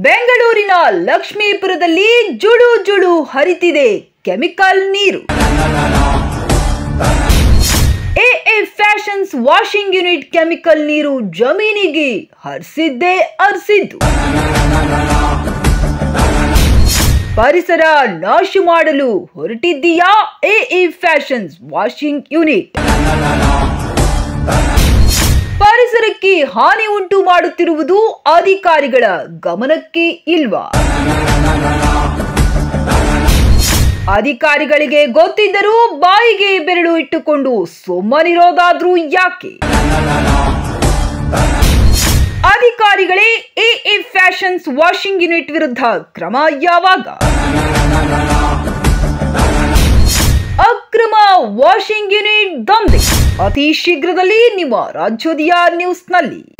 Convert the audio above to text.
ಬೆಂಗಳೂರಿನ ಲಕ್ಷ್ಮೀಪುರದಲ್ಲಿ ಜುಳು ಜುಳು ಹರಿತಿದೆ ಕೆಮಿಕಲ್ ನೀರು. AA fashions washing unit chemical ನೀರು ಜಮೀನಿಗೆ ಹರಿಸಿದ್ದೇ ಹರಿಸಿದ್ದು. ಪರಿಸರ ನಾಶ ಮಾಡಲು ಹೊರಟಿದ್ದೀಯಾ ಎಎ ಫ್ಯಾಷನ್ಸ್ ವಾಷಿಂಗ್ ಯೂನಿಟ್? ಪರಿಸರಕ್ಕೆ ಹಾನಿ ಉಂಟು ಮಾಡುತ್ತಿರುವುದು ಅಧಿಕಾರಿಗಳ ಗಮನಕ್ಕೆ ಇಲ್ವಾ? ಅಧಿಕಾರಿಗಳಿಗೆ ಗೊತ್ತಿದ್ದರೂ ಬಾಯಿಗೆ ಬೆರಳು ಇಟ್ಟುಕೊಂಡು ಸುಮ್ಮನಿರೋದಾದ್ರೂ ಯಾಕೆ? ಅಧಿಕಾರಿಗಳೇ ಎಎ ಫ್ಯಾಷನ್ಸ್ ವಾಷಿಂಗ್ ಯೂನಿಟ್ ವಿರುದ್ಧ ಕ್ರಮ ಯಾವಾಗ? ಅಕ್ರಮ ವಾಷಿಂಗ್ ಯೂನಿಟ್ ದಂಧೆ ಅತಿ ಶೀಘ್ರದಲ್ಲಿ ನಿಮ್ಮ ರಾಜ್ಯೋದಯ ನ್ಯೂಸ್ನಲ್ಲಿ.